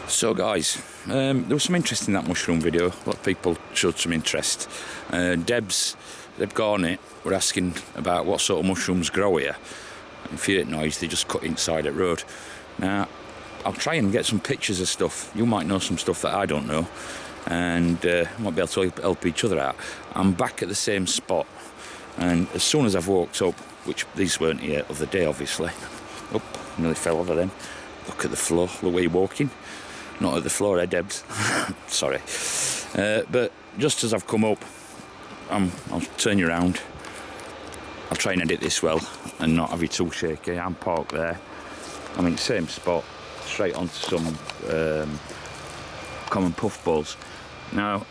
So guys, there was some interest in that mushroom video. A lot of people showed some interest. Deb Garnett were asking about what sort of mushrooms grow here. If you didn't know, they just cut inside at road. Now, I'll try and get some pictures of stuff. You might know some stuff that I don't know, and might be able to help each other out. I'm back at the same spot, and as soon as I've walked up, which these weren't here the other day obviously. Oh, nearly fell over them. Look at the floor, look where you're walking. Not at the floor, Debs. Sorry. But just as I've come up, I'll turn you around. I'll try and edit this well and not have you too shaky. I'm parked there. I'm in the same spot, straight onto some common puffballs. Now,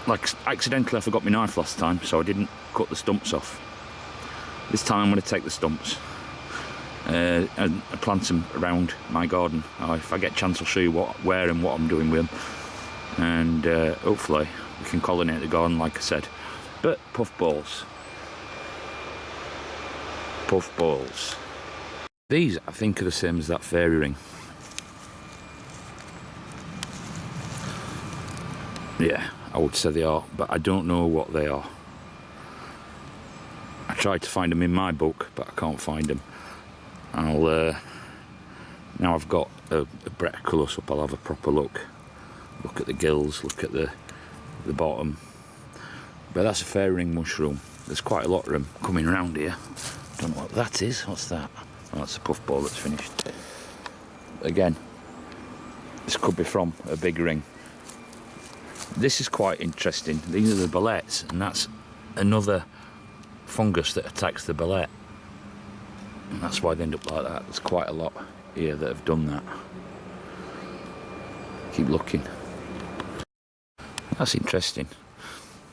like accidentally I forgot my knife last time, so I didn't cut the stumps off. This time I'm going to take the stumps and plant them around my garden. If I get a chance, I'll show you where and what I'm doing with them, and hopefully we can collinate the garden like I said. But puffballs. These I think are the same as that fairy ring. Yeah, I would say they are, but I don't know what they are. I tried to find them in my book, but I can't find them. Now I've got a better close up, I'll have a proper look. Look at the gills, look at the bottom. But that's a fairy ring mushroom. There's quite a lot of them coming around here. Don't know what that is. What's that? Oh, that's a puffball that's finished. Again, this could be from a big ring. This is quite interesting. These are the ballets, and that's another fungus that attacks the ballet. And that's why they end up like that. There's quite a lot here that have done that. Keep looking. That's interesting.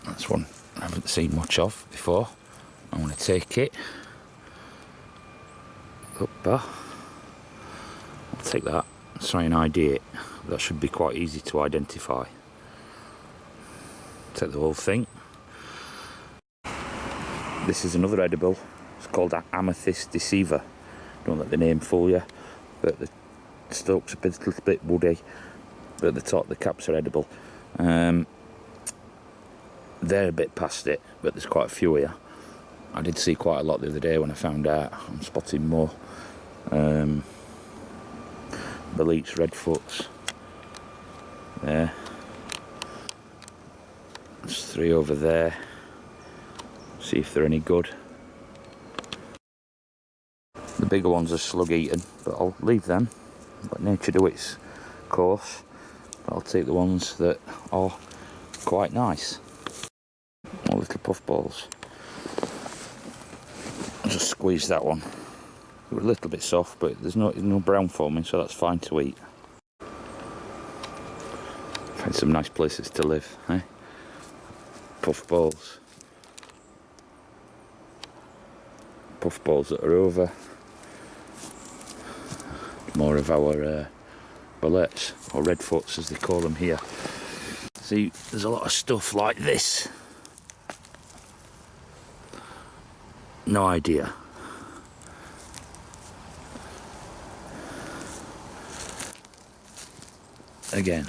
That's one I haven't seen much of before. I'm going to take it. I'll take that and try and ID it. That should be quite easy to identify. Take the whole thing. This is another edible. It's called Amethyst Deceiver. Don't let the name fool you, but the stalks are a little bit woody, but the top, the caps are edible. They're a bit past it, but there's quite a few here. I did see quite a lot the other day when I found out. I'm spotting more. Beleats, redfoots. There. There's 3 over there. See if they're any good. The bigger ones are slug eaten, but I'll leave them. Let nature do its course. But I'll take the ones that are quite nice. All little puffballs. I'll just squeeze that one. They were a little bit soft, but there's no brown forming, so that's fine to eat. Find some nice places to live, eh? Puffballs. Puffballs that are over. More of our ballets, or redfoots as they call them here. See, there's a lot of stuff like this. No idea. Again.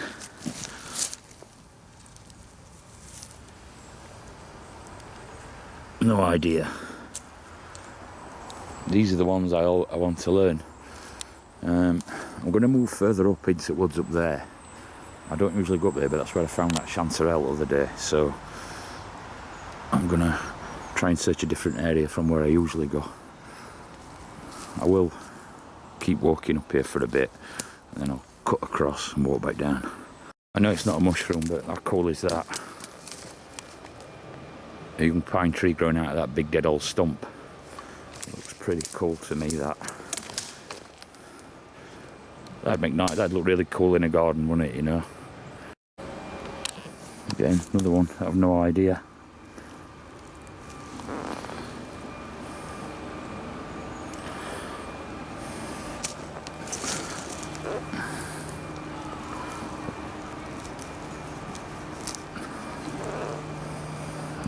No idea. These are the ones I want to learn. I'm going to move further up into the woods up there. I don't usually go up there, but that's where I found that chanterelle the other day. So I'm going to try and search a different area from where I usually go. I will keep walking up here for a bit, and then I'll cut across and walk back down. I know it's not a mushroom, but how cool is that? A young pine tree growing out of that big dead old stump. Looks pretty cool to me, that. That'd make nice, that'd look really cool in a garden, wouldn't it, you know? Again, another one, I have no idea.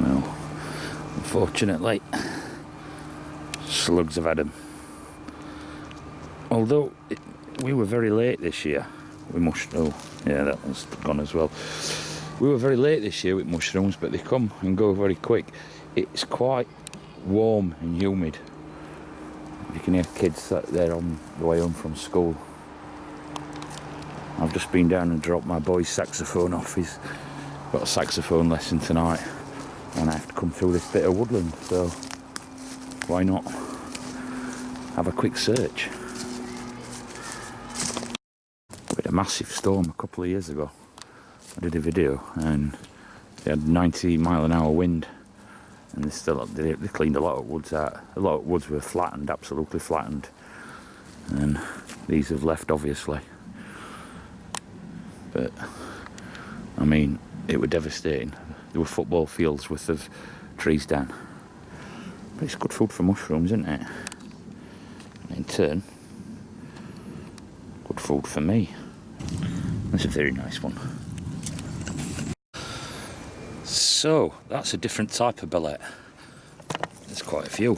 Well, unfortunately, slugs have had them. Although we were very late this year, Oh, yeah, that one's gone as well. We were very late this year with mushrooms, but they come and go very quick. It's quite warm and humid. You can hear kids there on the way home from school. I've just been down and dropped my boy's saxophone off. He's got a saxophone lesson tonight, and I have to come through this bit of woodland, so why not have a quick search. We had a massive storm a couple of years ago. I did a video and they had 90-mile-an-hour wind, and they cleaned a lot of woods out. A lot of woods were flattened, absolutely flattened, and these have left, obviously. But I mean, it were devastating. There were football fields worth of trees down. But it's good food for mushrooms, isn't it? And in turn, good food for me. That's a very nice one. So, that's a different type of bellet. There's quite a few.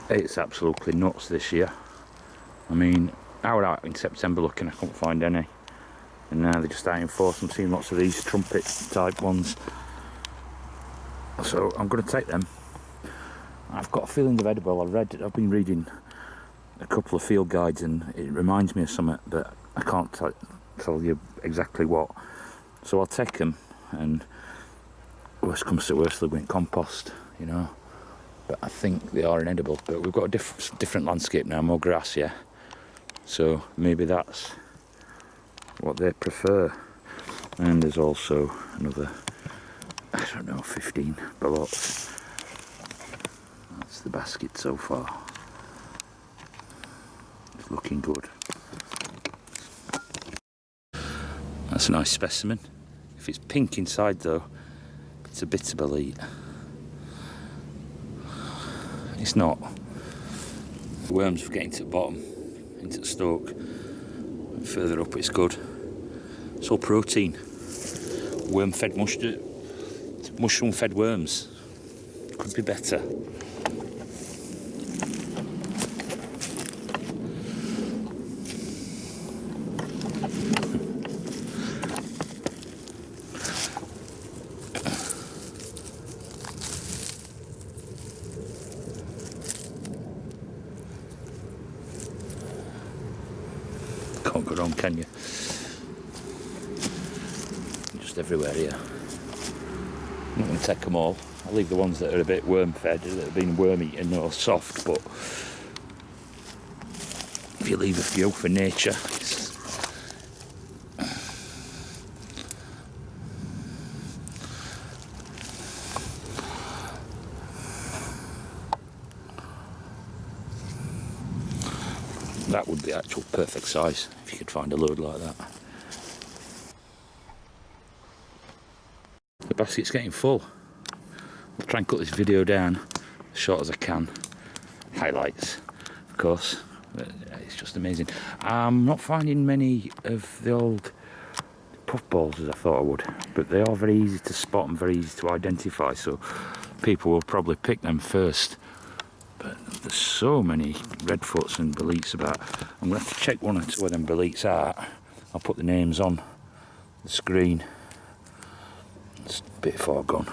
It's absolutely nuts this year. I mean, I was out in September looking, I couldn't find any. And now they're just out in force. I'm seeing lots of these trumpet type ones. So I'm going to take them. I've got a feeling they're edible. I've been reading a couple of field guides and it reminds me of something, but I can't tell you exactly what. So I'll take them, and worst comes to worst, they'll go in compost, you know. But I think they are inedible. But we've got a different landscape now, more grass, yeah. So maybe that's what they prefer. And there's also another, I don't know, 15 ballots. That's the basket so far. It's looking good. That's a nice specimen. If it's pink inside though, it's a bitter bellet. It's not. The worms are getting to the bottom, into the stalk. Further up it's good. It's all protein. Worm-fed mushroom-fed worms. Could be better. Can't go wrong, can you? Just everywhere here. I'm not going to take them all. I'll leave the ones that are a bit worm-fed, that have been worm-eaten or soft, but if you leave a few for nature, that would be actual perfect size if you could find a load like that. The basket's getting full. I'll try and cut this video down as short as I can. Highlights, of course, but it's just amazing. I'm not finding many of the old puffballs as I thought I would, but they are very easy to spot and very easy to identify, so people will probably pick them first. But there's so many redfoots and bellets about. I'm going to have to check one or two of them bellets out. I'll put the names on the screen. It's a bit far gone.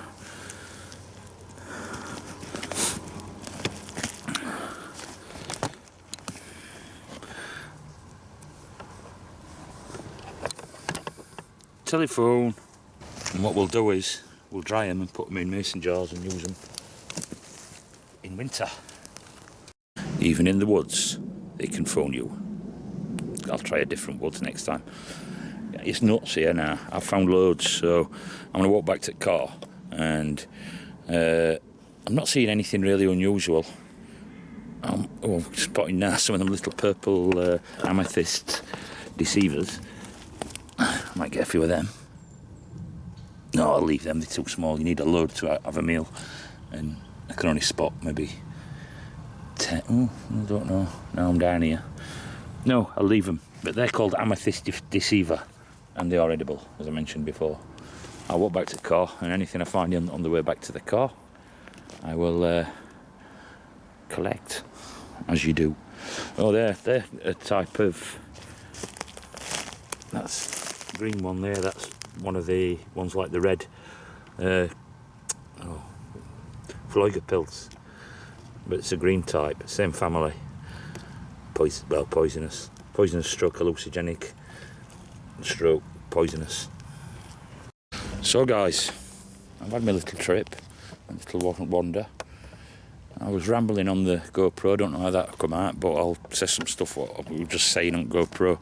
Telephone. And what we'll do is we'll dry them and put them in mason jars and use them in winter. Even in the woods, they can phone you. I'll try a different woods next time. It's nuts here now. I've found loads, so I'm going to walk back to the car, and I'm not seeing anything really unusual. I'm spotting now some of them little purple amethyst deceivers. I might get a few of them. No, I'll leave them, they're too small. You need a load to have a meal, and I can only spot maybe 10. Oh, I don't know. Now I'm down here. No, I'll leave them. But they're called amethyst deceiver, and they are edible, as I mentioned before. I'll walk back to the car, and anything I find on the way back to the car, I will collect, as you do. Oh, they're a type of green one there, that's one of the ones like the red pills, but it's a green type, same family. Poisonous stroke hallucinogenic stroke poisonous. So guys, I've had my little trip, a little wander. I was rambling on the GoPro, don't know how that'll come out, but I'll say some stuff what we were just saying on GoPro.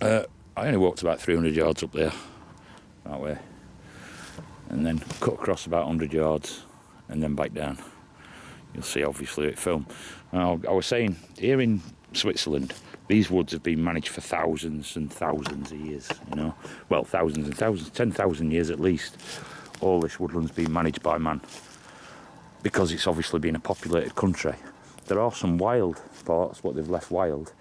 I only walked about 300 yards up there, that way, and then cut across about 100 yards, and then back down. You'll see obviously it film. Now, I was saying, here in Switzerland, these woods have been managed for thousands and thousands of years, you know. Well, thousands and thousands, 10,000 years at least. All this woodland's been managed by man, because it's obviously been a populated country. There are some wild parts, what they've left wild.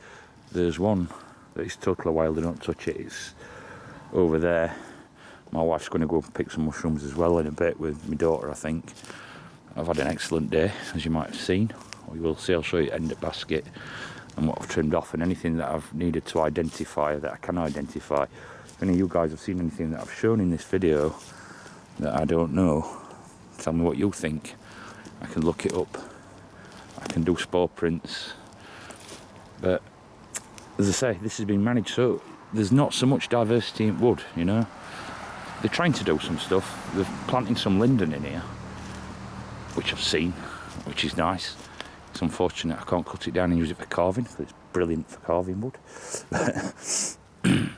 There's one that is totally wild, I don't touch it, it's over there. My wife's going to go pick some mushrooms as well in a bit with my daughter, I think. I've had an excellent day, as you might have seen. We will see, I'll show you end up basket and what I've trimmed off, and anything that I've needed to identify, that I can identify. If any of you guys have seen anything that I've shown in this video that I don't know, tell me what you think. I can look it up, I can do spore prints, but as I say, this has been managed, so there's not so much diversity in wood, you know. They're trying to do some stuff, they're planting some linden in here, which I've seen, which is nice. It's unfortunate I can't cut it down and use it for carving, because it's brilliant for carving wood.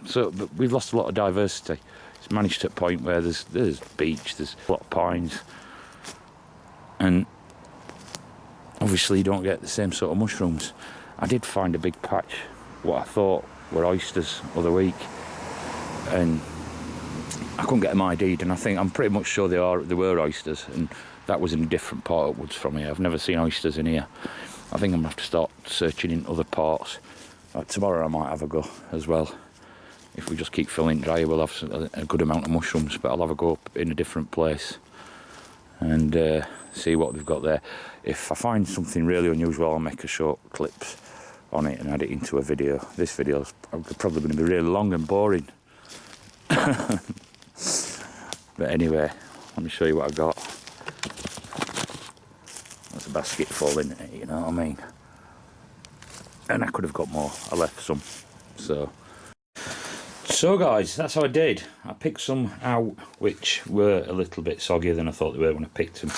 So, but we've lost a lot of diversity. It's managed to a point where there's beech, there's a lot of pines, and obviously you don't get the same sort of mushrooms. I did find a big patch, what I thought were oysters other week, and I couldn't get them ID'd, and I'm pretty much sure they were oysters, and that was in a different part of woods from here. I've never seen oysters in here. I think I'm gonna have to start searching in other parts. Tomorrow I might have a go as well. If we just keep filling dry, we'll have a good amount of mushrooms, but I'll have a go up in a different place and see what we've got there. If I find something really unusual, I'll make a short clips on it and add it into a video. This video is probably going to be really long and boring. But anyway, let me show you what I got. There's a basket full in it, you know what I mean? And I could have got more, I left some. So guys, that's how I did. I picked some out which were a little bit soggier than I thought they were when I picked them.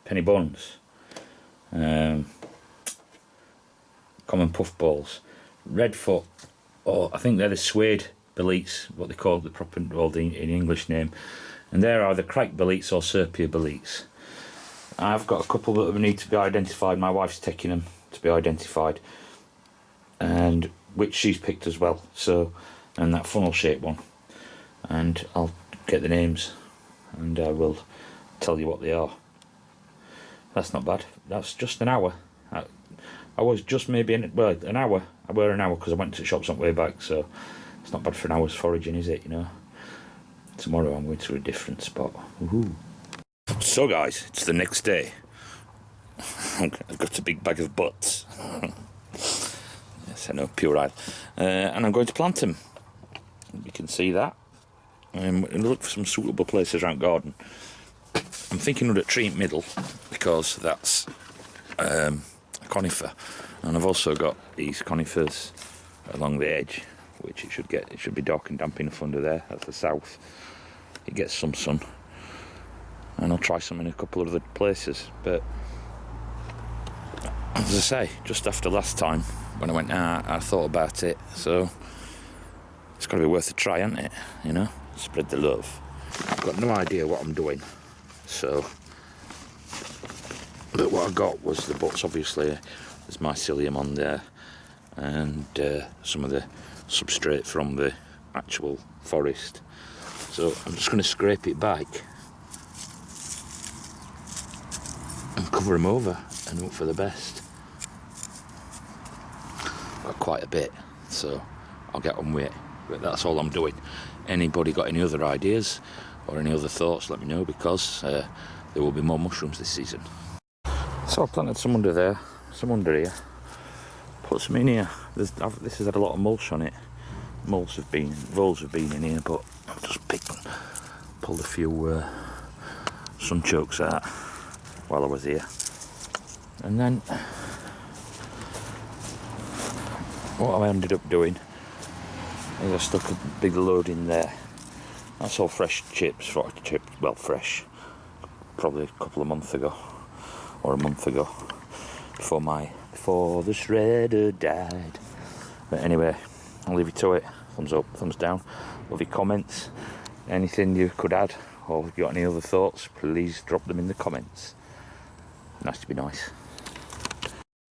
Penny buns, common puffballs, redfoot, or I think they're the suede boletes, what they call the proper, well, the in English name, and they're either cracked boletes or sepia boletes. I've got a couple that need to be identified. My wife's taking them to be identified, and which she's picked as well. So, and that funnel shaped one, and I'll get the names and I will tell you what they are. That's not bad. That's just an hour. I was just maybe an hour. I were an hour because I went to the shops on the way back, so it's not bad for an hour's foraging, is it, you know? Tomorrow I'm going to a different spot. Woohoo. So guys, it's the next day. I've got a big bag of butts. Yes, I know, puerile. And I'm going to plant them. You can see that. I'm going to look for some suitable places around garden. I'm thinking of a tree in middle, because that's a conifer. And I've also got these conifers along the edge, which it should be dark and damp enough under there. That's the south. It gets some sun. And I'll try some in a couple of other places. But as I say, just after last time when I went out, I thought about it, so it's got to be worth a try, hasn't it? You know, spread the love. I've got no idea what I'm doing, so, but what I got was the butts. Obviously there's mycelium on there, and some of the substrate from the actual forest. So I'm just going to scrape it back and cover them over and hope for the best. Got quite a bit, so I'll get on with it, but that's all I'm doing. Anybody got any other ideas or any other thoughts, let me know, because there will be more mushrooms this season. So I planted some under there, some under here, put some in here. This has had a lot of mulch on it. voles have been in here, but I've just pulled a few sunchokes out while I was here. And then what I ended up doing is I stuck a big load in there. That's all fresh chips, well, fresh, probably a couple of months ago, or a month ago, before the shredder died. But anyway, I'll leave you to it. Thumbs up, thumbs down. Love your comments. Anything you could add, or if you've got any other thoughts, please drop them in the comments. Nice to be nice.